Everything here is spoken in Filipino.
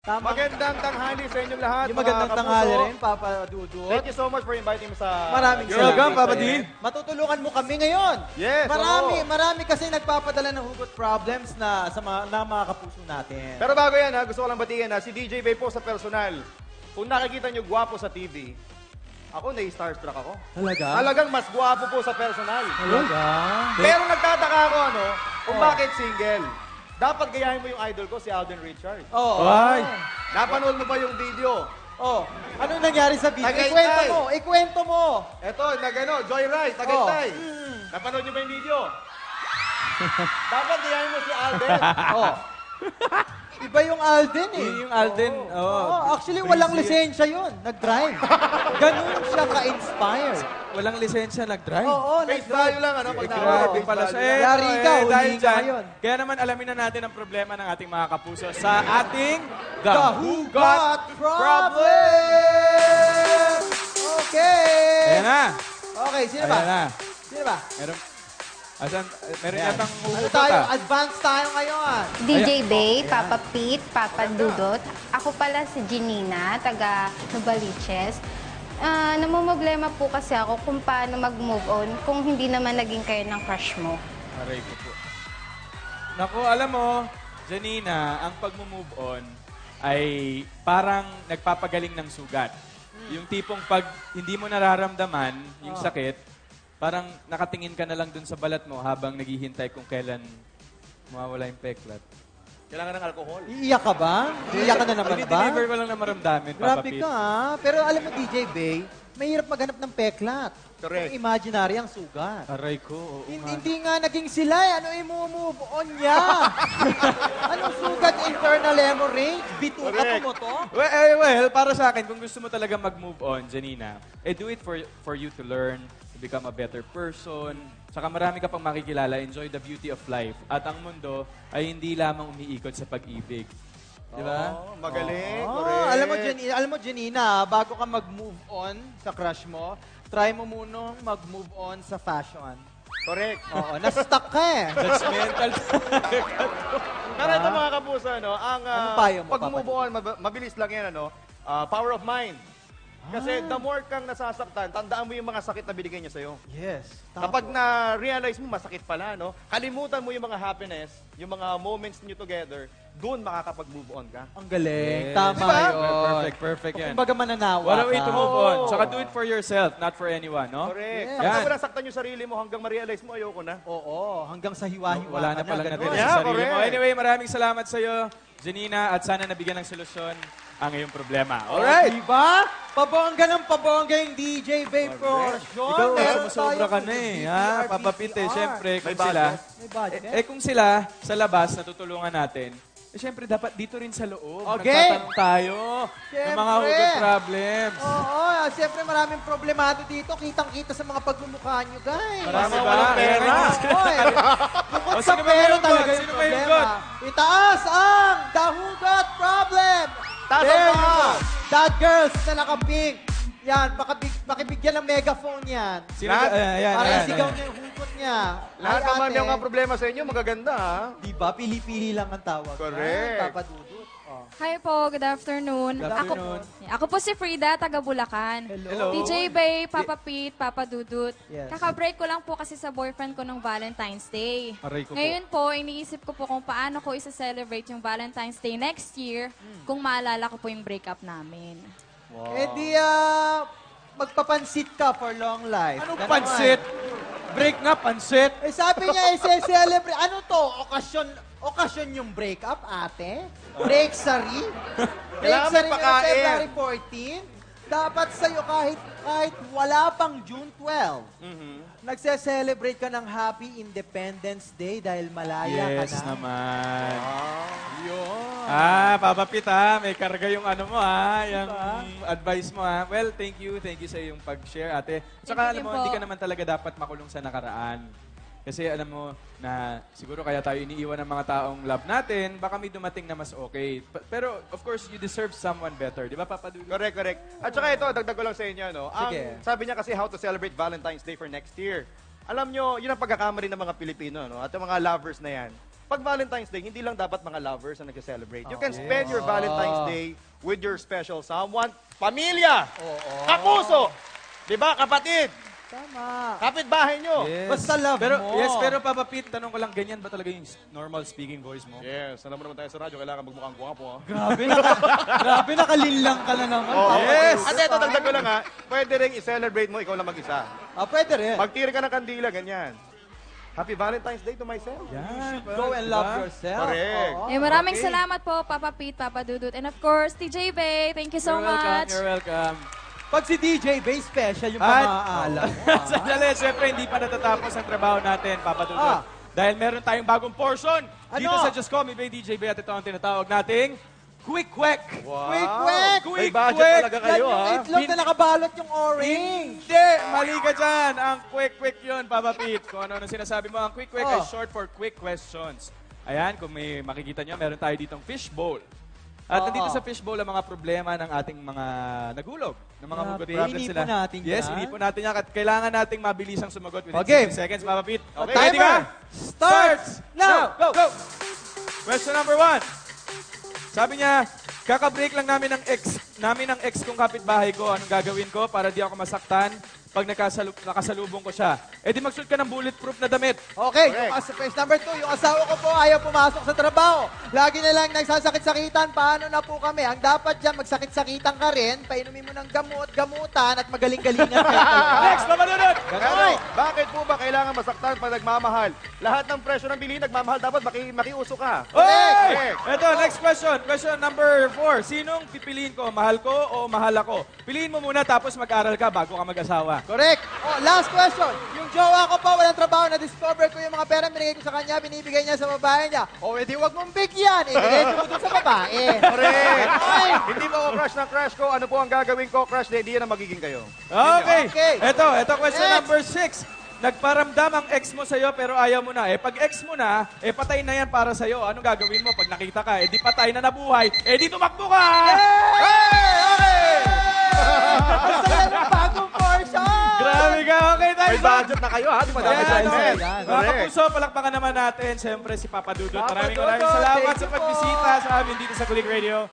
Tama. Magandang tanghali sa inyong lahat. Yung magandang mga tanghali kapuso. rin, Papa Dudut. Thank you so much for inviting me sa... Maraming You're salamat. welcome, Papa sa'yo. Dean. Matutulungan mo kami ngayon. Yes, Marami kasi nagpapadala ng hugot problems na sa mga kapuso natin. Pero bago yan, gusto ko lang batiin si DJ Bay po sa personal. Kung nakikita nyo gwapo sa TV, ako na-starstruck ako. Talaga? Talagang mas gwapo po sa personal. Talaga? Pero nagtataka ako, kung bakit single. Dapat gayahin mo yung idol ko, si Alden Richards. Oo. Ay. Napanood mo ba yung video? Oh, anong nangyari sa video? Tagaytay. Ikwento mo. Eto, Joyride, Tagaytay. Napanood nyo ba yung video? Dapat gayahin mo si Alden. Oh. Iba yung Alden eh. Yung Alden, Actually, walang lisensya yun. Nag-drive. Ganun siya ka-inspired. Walang lisensya nag-drive. Oo, Face nag-drive. value lang, ano? Pag Grabe pala siya. Yari ka, dahil hulihin ka dyan, ngayon. kaya naman alamin na natin ang problema ng ating mga kapuso sa ating The Who Got Problem! Okay. Ayan na. Okay, sino ba? Ayan na. Sino ba? Meron yatang Ano hugot tayo? Advance tayo ngayon. DJ Bay, Papa Pete, Papa Dudut. Ako pala si Janina, taga Novaliches. Namumblema po kasi ako kung paano mag-move on kung hindi naman naging kayo ng crush mo. Aray ko po. Naku, alam mo, Janina, ang pag-move on ay parang nagpapagaling ng sugat. Yung tipong pag hindi mo nararamdaman yung sakit, parang nakatingin ka na lang dun sa balat mo habang naghihintay kung kailan mawawala yung peklat. Kailangan ng alcohol. Iiyak ka ba? Iiyak ka na naman ba? Deliver ko lang na maramdamin, Papa Grabe Pete. ka ha. Pero alam mo, DJ Bay, mahirap maghanap ng peklat. Correct. Yung imaginary ang sugat. Aray ko, oo nga. Hindi nga naging sila. Ano i-move on niya? Anong sugat? Internal hemorrhage? Bituka mo to? Well, para sa akin, kung gusto mo talaga mag-move on, Janina, do it for you to learn, to become a better person. Saka marami ka pang makikilala, enjoy the beauty of life. At ang mundo ay hindi lamang umiikot sa pag-ibig. Di ba? Oh, magaling. Oh, Correct. alam mo, Janina, bago ka mag-move on sa crush mo, try mo munang mag-move on sa fashion. Correct. Oo, na-stuck ka eh. Judgmental. Pero ito mga kapuso, ang Anong payo mo, pag-move on, mabilis lang yan, power of mind. Kasi the more kang nasasaktan, tandaan mo yung mga sakit na binigay niya sa'yo. Yes. Kapag na-realize mo, masakit pala, kalimutan mo yung mga happiness, yung mga moments niyo together, doon makakapag-move on ka. Ang galing. Yes. Tama Diba? yun. Perfect yan. Kumbaga mananawa What a way to ka. move on. Saka do it for yourself, not for anyone, no? Correct. Yes. Tapos Yan. mo nasaktan yung sarili mo hanggang ma-realize mo, ayoko na. Oo, hanggang sa hiwa-hiwa Wala ka na palang ganun. natira Yeah, sa sarili mo. correct. Anyway, maraming salamat sa'yo, Janina, at sana nabigyan ng solusyon ang iyong problema. Alright. Diba? Pabongga ng pabongga yung DJ Babe Portion. Ikaw, Meron sumusobra tayong ka na eh. Ha? BTR, Papapite, BTR. siyempre, May kung sila, May budget. kung sila sa labas natutulungan natin, siyempre dapat dito rin sa loob. Okay. Nagtatanong tayo ng mga Siyempre. hugot problems. Oo, siyempre maraming problemado dito. Kitang-kita sa mga pagmumukha nyo, guys. Marami Mga ba? walang pera. Oo, bukod O, sa sino ba pera may hugot? talaga yung Sino may problema. hugot? Itaas ang The Who Got Problem. Taas ang There you paa. go. That girls na naka-pink. Yan, makibigyan ng megaphone yan. Sino Lahat? ayan, Para ayan, isigaw ayan. niya yung hugot niya. Lahat Ay, naman ate, yung mga problema sa inyo, magaganda, ha? Diba? Pili-pili lang ang tawag. Correct. Ay, Papa Dudut. Oh. Hi po, good afternoon. Good afternoon. Ako po si Frida, taga Bulacan. Hello. DJ Bay, Papa Pete, Papa Dudut. Yes. Kaka-break ko lang po kasi sa boyfriend ko ng Valentine's Day. Aray ko po. Ngayon po, iniisip ko po kung paano ko isa-celebrate yung Valentine's Day next year kung maalala ko po yung breakup namin. Eh di, magpapansit ka for long life. Anong Ganon. pansit? Break nga, pansit. Eh sabi niya, celebrate. Ano to? Okasyon yung breakup, ate? Breaksary? Kailangan Breaksary may ng pakain. February 14? Dapat sa'yo kahit wala pang June 12. Nagse-celebrate ka ng Happy Independence Day dahil malaya Yes ka na. naman. Yun. Papapit ha. May karga yung ano mo ha. Yung advice mo ha. Well, thank you. Thank you sa iyong pag-share, ate. At saka Thank you alam mo, din po. hindi ka naman talaga dapat makulong sa nakaraan. Kasi alam mo na siguro kaya tayo iniiwan ng mga taong love natin, baka may dumating na mas okay. Pero of course, you deserve someone better. Di ba, Papa Dudu? Correct, correct. At saka ito, dagdag ko lang sa inyo, Sige. sabi niya kasi how to celebrate Valentine's Day for next year. Alam nyo, yun ang pagkakamali ng mga Pilipino, at yung mga lovers na yan. pag Valentine's Day, hindi lang dapat mga lovers na nag-celebrate. You can spend your Valentine's Day with your special someone, pamilya, kapuso, di ba, kapatid, Tama. kapitbahay nyo. Yes. Basta love pero, mo. Yes, pero Papa Pete, tanong ko lang, ganyan ba talaga yung normal speaking voice mo? Yes, alam mo naman tayo sa radyo, kailangan magmukhang guwapo. Ha? Grabe, nakalinlang ka na naman. Yes! At ito, dagdag ko lang ha, pwede rin i-celebrate mo, ikaw lang mag-isa. Pwede rin. Magtiri ka ng kandila, ganyan. Happy Valentine's Day to myself. Yan. Go and love yourself. Correct. Oo. Maraming Okay. salamat po, Papa Pete, Papa Dudut. And of course, TJ Bay, thank you so much. You're welcome. Pag si DJ Bay, special yung At- pamaalam. Sandali, syempre hindi pa natatapos ang trabaho natin, Papa Dudut. Dahil meron tayong bagong portion dito Ano? sa Just Call Me Bay DJ Bay at ito ang tinatawag nating Quick Quack. Wow. Quick, quick! May budget talaga Yan kayo, yung ha? itlog na nakabalot yung orange. Hindi! Mali ka dyan. Ang Quick Quick yun, Papa Pete. Kung ano sinasabi mo, ang Quick Quick Oh. is short for quick questions. Ayan, kung may makikita nyo, meron tayo ditong fishbowl. At nandito sa fishbowl ang mga problema ng ating mga nagulog. Ng mga hugot Grabe, problems inipon sila. natin Yes, yan. inipon natin yan. At kailangan nating mabilisang sumagot within Okay. 7 seconds, Papa Pete. Okay, Timer ready ka? starts now. Go! Question number 1. Sabi niya, kaka-break lang namin ng ex kong kapitbahay ko. Anong gagawin ko para di ako masaktan pag nakasalubong ko siya? Eh di magsuot ka ng bulletproof na damit. Okay, Correct. question number 2, yung asawa ko po ayaw pumasok sa trabaho. Lagi na lang nagsasakit-sakitan. Paano na po kami? Ang dapat dyan, magsakit-sakitan ka rin, painumin mo ng gamutan at magaling-galingan kayo. Next, Papa Dudut! Pero, bakit po ba kailangan masaktan pag nagmamahal? Lahat ng presyo ng bilihin, nagmamahal, dapat makiuso ka. Oy! Ito, next question. Question number 4. Sinong pipiliin ko? Mahal ko o mahal ako? Piliin mo muna tapos mag-aral ka bago ka mag-asawa. Correct. Last question. Yung jowa ko po, walang trabaho, na-discover ko yung mga pera binigay ko sa kanya, binibigay niya sa babae niya. Edi wag mong bigyan. Ibigay ko dun sa babae. Correct. Ay! Hindi ba ako crush ng crush ko? Ano po ang gagawin ko? Crush, di yan ang magiging kayo. Okay. Okay. Ito question Next. number 6. Nagparamdam ang ex mo sa'yo pero ayaw mo na. Eh pag ex mo na, eh patay na yan para sa'yo. Anong gagawin mo pag nakita ka? Eh di patay na nabuhay. Eh di tumakbo ka! Ang saya ng bagong portion! Grabe ka. Okay, tayo May budget na kayo, ha? Di ba dapat Ayan, sa okay. event? Yan. Mga Correct. kapuso, palakpakan naman natin. Siyempre si Papa Dudut. Papa Maraming Dudut, salamat thank sa you po. pagbisita sa amin dito sa Kulig Radio.